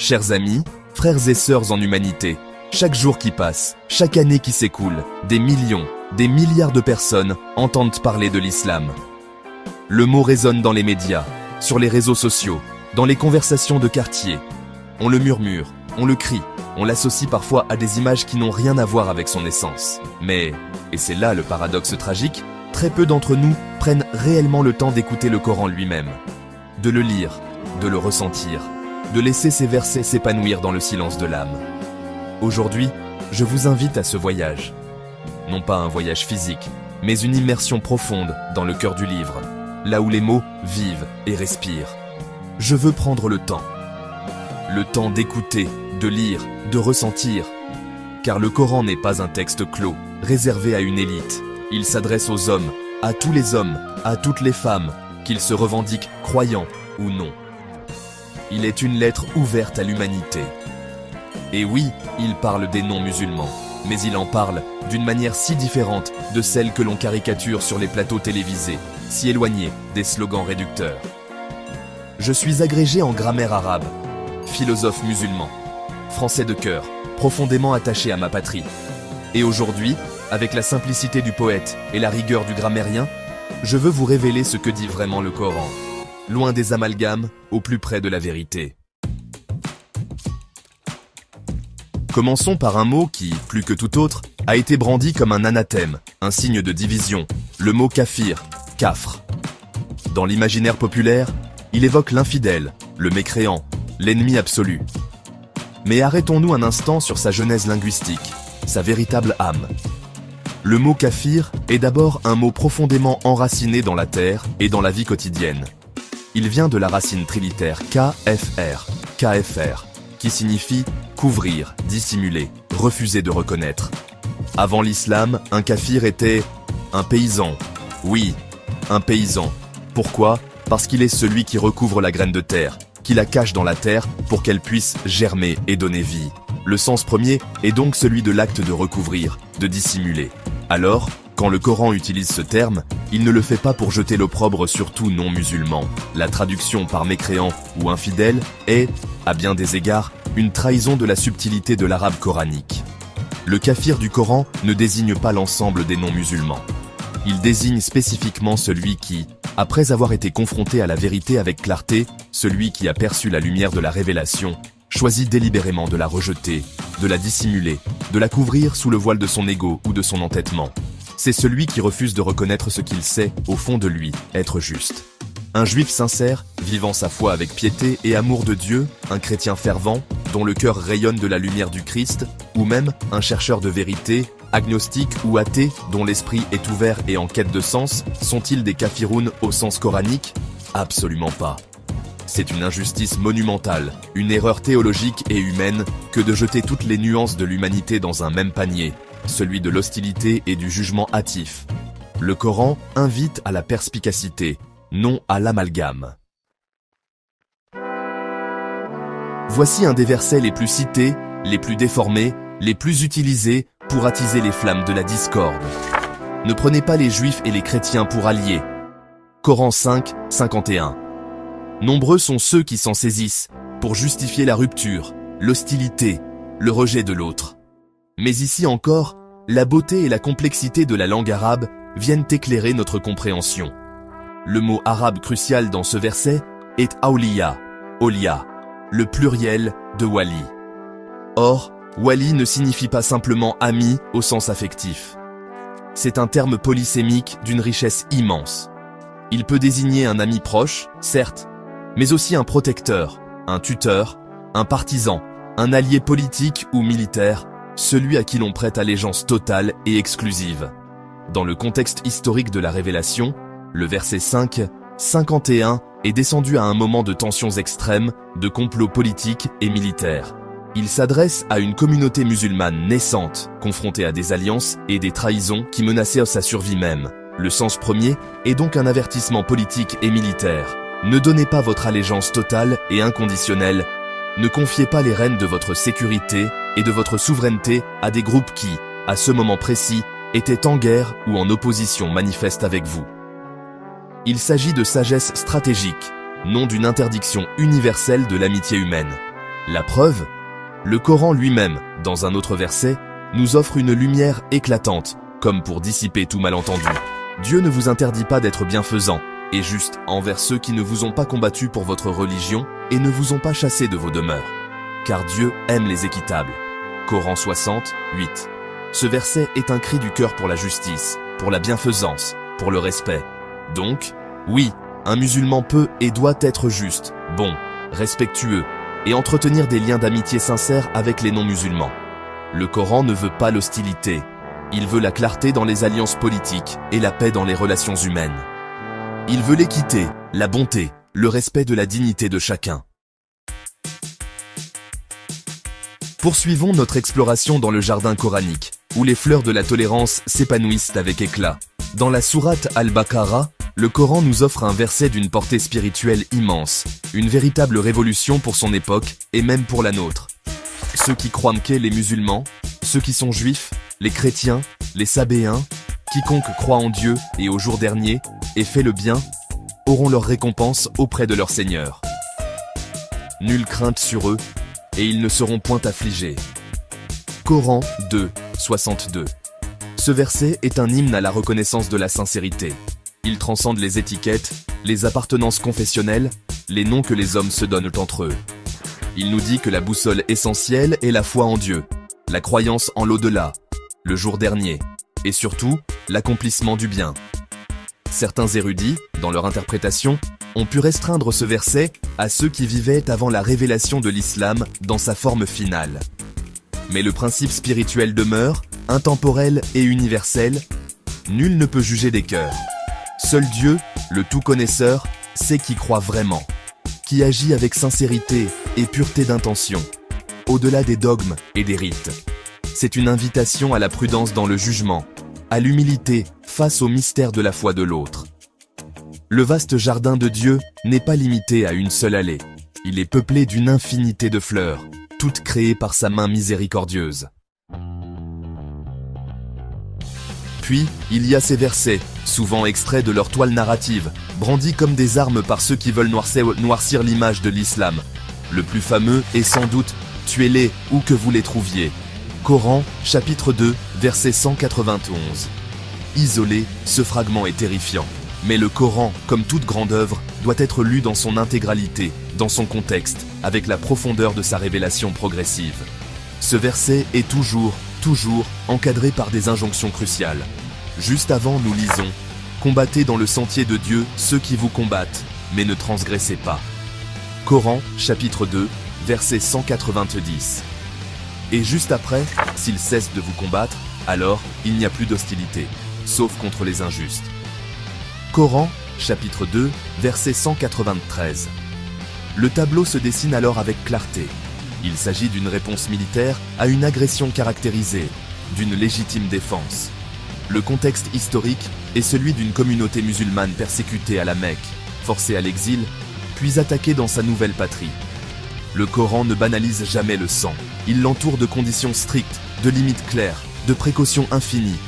Chers amis, frères et sœurs en humanité, chaque jour qui passe, chaque année qui s'écoule, des millions, des milliards de personnes entendent parler de l'islam. Le mot résonne dans les médias, sur les réseaux sociaux, dans les conversations de quartier. On le murmure, on le crie, on l'associe parfois à des images qui n'ont rien à voir avec son essence. Mais, et c'est là le paradoxe tragique, très peu d'entre nous prennent réellement le temps d'écouter le Coran lui-même, de le lire, de le ressentir, de laisser ces versets s'épanouir dans le silence de l'âme. Aujourd'hui, je vous invite à ce voyage. Non pas un voyage physique, mais une immersion profonde dans le cœur du livre, là où les mots vivent et respirent. Je veux prendre le temps d'écouter, de lire, de ressentir. Car le Coran n'est pas un texte clos, réservé à une élite. Il s'adresse aux hommes, à tous les hommes, à toutes les femmes, qu'ils se revendiquent croyants ou non. Il est une lettre ouverte à l'humanité. Et oui, il parle des non-musulmans, mais il en parle d'une manière si différente de celle que l'on caricature sur les plateaux télévisés, si éloignée des slogans réducteurs. Je suis agrégé en grammaire arabe, philosophe musulman, français de cœur, profondément attaché à ma patrie. Et aujourd'hui, avec la simplicité du poète et la rigueur du grammairien, je veux vous révéler ce que dit vraiment le Coran, loin des amalgames, au plus près de la vérité. Commençons par un mot qui, plus que tout autre, a été brandi comme un anathème, un signe de division, le mot kafir, kafr. Dans l'imaginaire populaire, il évoque l'infidèle, le mécréant, l'ennemi absolu. Mais arrêtons-nous un instant sur sa genèse linguistique, sa véritable âme. Le mot kafir est d'abord un mot profondément enraciné dans la terre et dans la vie quotidienne. Il vient de la racine trilitère kfr, qui signifie couvrir, dissimuler, refuser de reconnaître. Avant l'islam, un kafir était un paysan. Oui, un paysan. Pourquoi ? Parce qu'il est celui qui recouvre la graine de terre, qui la cache dans la terre pour qu'elle puisse germer et donner vie. Le sens premier est donc celui de l'acte de recouvrir, de dissimuler. Alors, quand le Coran utilise ce terme, il ne le fait pas pour jeter l'opprobre sur tout non-musulman. La traduction par mécréant ou infidèle est, à bien des égards, une trahison de la subtilité de l'arabe coranique. Le kafir du Coran ne désigne pas l'ensemble des non-musulmans. Il désigne spécifiquement celui qui, après avoir été confronté à la vérité avec clarté, celui qui a perçu la lumière de la révélation, choisit délibérément de la rejeter, de la dissimuler, de la couvrir sous le voile de son ego ou de son entêtement. C'est celui qui refuse de reconnaître ce qu'il sait, au fond de lui, être juste. Un juif sincère, vivant sa foi avec piété et amour de Dieu, un chrétien fervent, dont le cœur rayonne de la lumière du Christ, ou même un chercheur de vérité, agnostique ou athée, dont l'esprit est ouvert et en quête de sens, sont-ils des kafirounes au sens coranique? Absolument pas. C'est une injustice monumentale, une erreur théologique et humaine, que de jeter toutes les nuances de l'humanité dans un même panier, celui de l'hostilité et du jugement hâtif. Le Coran invite à la perspicacité, non à l'amalgame. Voici un des versets les plus cités, les plus déformés, les plus utilisés pour attiser les flammes de la discorde. Ne prenez pas les juifs et les chrétiens pour alliés. Coran 5, 51. Nombreux sont ceux qui s'en saisissent pour justifier la rupture, l'hostilité, le rejet de l'autre. Mais ici encore, la beauté et la complexité de la langue arabe viennent éclairer notre compréhension. Le mot arabe crucial dans ce verset est awliya, awliya, le pluriel de wali. Or, wali ne signifie pas simplement ami au sens affectif. C'est un terme polysémique d'une richesse immense. Il peut désigner un ami proche, certes, mais aussi un protecteur, un tuteur, un partisan, un allié politique ou militaire, celui à qui l'on prête allégeance totale et exclusive. Dans le contexte historique de la révélation, le verset 5, 51 est descendu à un moment de tensions extrêmes, de complots politiques et militaires. Il s'adresse à une communauté musulmane naissante, confrontée à des alliances et des trahisons qui menaçaient sa survie même. Le sens premier est donc un avertissement politique et militaire. Ne donnez pas votre allégeance totale et inconditionnelle. Ne confiez pas les rênes de votre sécurité et de votre souveraineté à des groupes qui, à ce moment précis, étaient en guerre ou en opposition manifeste avec vous. Il s'agit de sagesse stratégique, non d'une interdiction universelle de l'amitié humaine. La preuve? Le Coran lui-même, dans un autre verset, nous offre une lumière éclatante, comme pour dissiper tout malentendu. Dieu ne vous interdit pas d'être bienfaisant et juste envers ceux qui ne vous ont pas combattu pour votre religion et ne vous ont pas chassé de vos demeures. Car Dieu aime les équitables. Coran 60, 8. Ce verset est un cri du cœur pour la justice, pour la bienfaisance, pour le respect. Donc, oui, un musulman peut et doit être juste, bon, respectueux, et entretenir des liens d'amitié sincères avec les non-musulmans. Le Coran ne veut pas l'hostilité. Il veut la clarté dans les alliances politiques et la paix dans les relations humaines. Il veut l'équité, la bonté, le respect de la dignité de chacun. Poursuivons notre exploration dans le jardin coranique, où les fleurs de la tolérance s'épanouissent avec éclat. Dans la sourate Al-Baqarah, le Coran nous offre un verset d'une portée spirituelle immense, une véritable révolution pour son époque et même pour la nôtre. Ceux qui croient qu'est les musulmans, ceux qui sont juifs, les chrétiens, les sabéens, quiconque croit en Dieu et au jour dernier et fait le bien, auront leur récompense auprès de leur Seigneur. Nulle crainte sur eux, et ils ne seront point affligés. Coran 2, 62. Ce verset est un hymne à la reconnaissance de la sincérité. Il transcende les étiquettes, les appartenances confessionnelles, les noms que les hommes se donnent entre eux. Il nous dit que la boussole essentielle est la foi en Dieu, la croyance en l'au-delà, le jour dernier, et surtout, l'accomplissement du bien. Certains érudits, dans leur interprétation, ont pu restreindre ce verset à ceux qui vivaient avant la révélation de l'islam dans sa forme finale. Mais le principe spirituel demeure, intemporel et universel. Nul ne peut juger des cœurs. Seul Dieu, le tout-connaisseur, sait qui croit vraiment, qui agit avec sincérité et pureté d'intention, au-delà des dogmes et des rites. C'est une invitation à la prudence dans le jugement, à l'humilité face au mystère de la foi de l'autre. Le vaste jardin de Dieu n'est pas limité à une seule allée. Il est peuplé d'une infinité de fleurs, toutes créées par sa main miséricordieuse. Puis, il y a ces versets, souvent extraits de leur toile narrative, brandis comme des armes par ceux qui veulent noircir l'image de l'islam. Le plus fameux est sans doute « Tuez-les où que vous les trouviez ». Coran, chapitre 2, verset 191. Isolé, ce fragment est terrifiant. Mais le Coran, comme toute grande œuvre, doit être lu dans son intégralité, dans son contexte, avec la profondeur de sa révélation progressive. Ce verset est toujours encadré par des injonctions cruciales. Juste avant, nous lisons « Combattez dans le sentier de Dieu ceux qui vous combattent, mais ne transgressez pas ». Coran, chapitre 2, verset 190. Et juste après, s'ils cessent de vous combattre, alors il n'y a plus d'hostilité, sauf contre les injustes. Coran, chapitre 2, verset 193. Le tableau se dessine alors avec clarté. Il s'agit d'une réponse militaire à une agression caractérisée, d'une légitime défense. Le contexte historique est celui d'une communauté musulmane persécutée à la Mecque, forcée à l'exil, puis attaquée dans sa nouvelle patrie. Le Coran ne banalise jamais le sang. Il l'entoure de conditions strictes, de limites claires, de précautions infinies.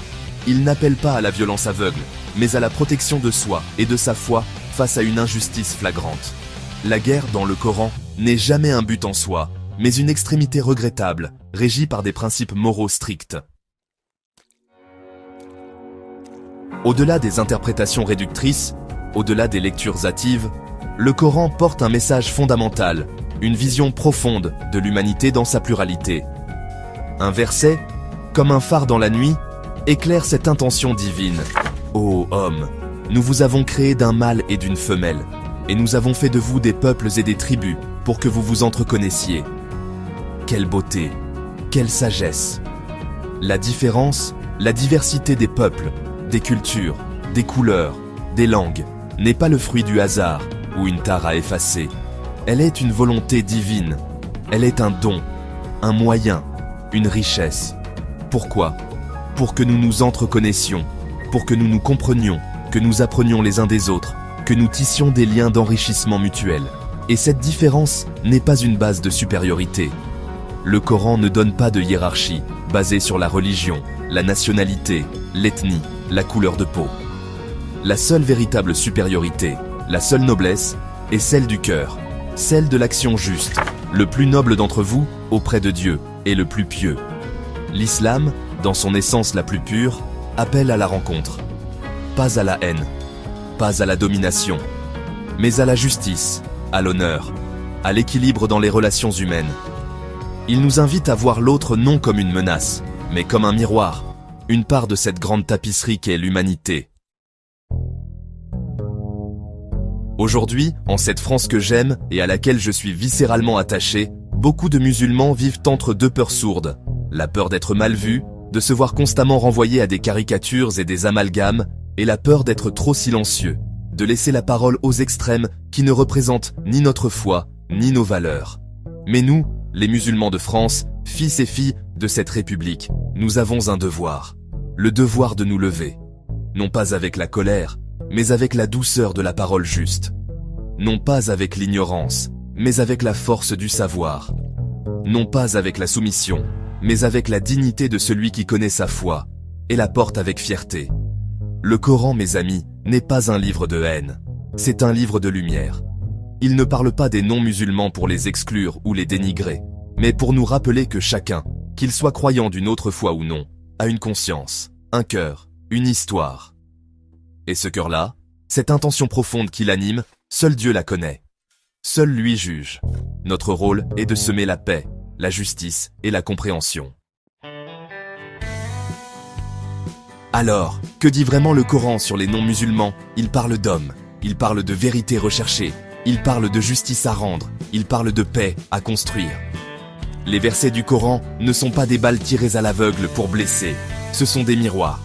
Il n'appelle pas à la violence aveugle, mais à la protection de soi et de sa foi face à une injustice flagrante. La guerre, dans le Coran, n'est jamais un but en soi, mais une extrémité regrettable, régie par des principes moraux stricts. Au-delà des interprétations réductrices, au-delà des lectures hâtives, le Coran porte un message fondamental, une vision profonde de l'humanité dans sa pluralité. Un verset, comme un phare dans la nuit, éclaire cette intention divine. Ô homme, nous vous avons créé d'un mâle et d'une femelle, et nous avons fait de vous des peuples et des tribus pour que vous vous entreconnaissiez. Quelle beauté, quelle sagesse! La différence, la diversité des peuples, des cultures, des couleurs, des langues, n'est pas le fruit du hasard ou une tare à effacer. Elle est une volonté divine. Elle est un don, un moyen, une richesse. Pourquoi? Pour que nous nous entreconnaissions, pour que nous nous comprenions, que nous apprenions les uns des autres, que nous tissions des liens d'enrichissement mutuel. Et cette différence n'est pas une base de supériorité. Le Coran ne donne pas de hiérarchie basée sur la religion, la nationalité, l'ethnie, la couleur de peau. La seule véritable supériorité, la seule noblesse, est celle du cœur, celle de l'action juste, le plus noble d'entre vous, auprès de Dieu, est le plus pieux. L'islam, dans son essence la plus pure, appelle à la rencontre. Pas à la haine, pas à la domination, mais à la justice, à l'honneur, à l'équilibre dans les relations humaines. Il nous invite à voir l'autre non comme une menace, mais comme un miroir, une part de cette grande tapisserie qu'est l'humanité. Aujourd'hui, en cette France que j'aime et à laquelle je suis viscéralement attaché, beaucoup de musulmans vivent entre deux peurs sourdes. La peur d'être mal vus, de se voir constamment renvoyés à des caricatures et des amalgames, et la peur d'être trop silencieux, de laisser la parole aux extrêmes qui ne représentent ni notre foi, ni nos valeurs. Mais nous, les musulmans de France, fils et filles de cette République, nous avons un devoir. Le devoir de nous lever. Non pas avec la colère, mais avec la douceur de la parole juste. Non pas avec l'ignorance, mais avec la force du savoir. Non pas avec la soumission, mais avec la dignité de celui qui connaît sa foi, et la porte avec fierté. Le Coran, mes amis, n'est pas un livre de haine, c'est un livre de lumière. Il ne parle pas des non-musulmans pour les exclure ou les dénigrer, mais pour nous rappeler que chacun, qu'il soit croyant d'une autre foi ou non, a une conscience, un cœur, une histoire. Et ce cœur-là, cette intention profonde qui l'anime, seul Dieu la connaît. Seul lui juge. Notre rôle est de semer la paix, la justice et la compréhension. Alors, que dit vraiment le Coran sur les non-musulmans? Il parle d'hommes, il parle de vérité recherchée, il parle de justice à rendre, il parle de paix à construire. Les versets du Coran ne sont pas des balles tirées à l'aveugle pour blesser, ce sont des miroirs.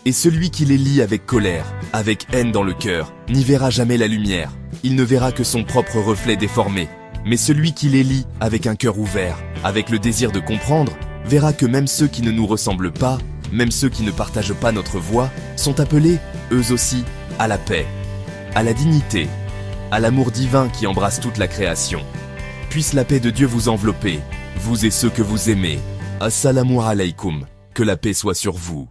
Et celui qui les lit avec colère, avec haine dans le cœur, n'y verra jamais la lumière. Il ne verra que son propre reflet déformé. Mais celui qui les lit avec un cœur ouvert, avec le désir de comprendre, verra que même ceux qui ne nous ressemblent pas, même ceux qui ne partagent pas notre voie, sont appelés, eux aussi, à la paix, à la dignité, à l'amour divin qui embrasse toute la création. Puisse la paix de Dieu vous envelopper, vous et ceux que vous aimez. Assalamu alaykoum, que la paix soit sur vous.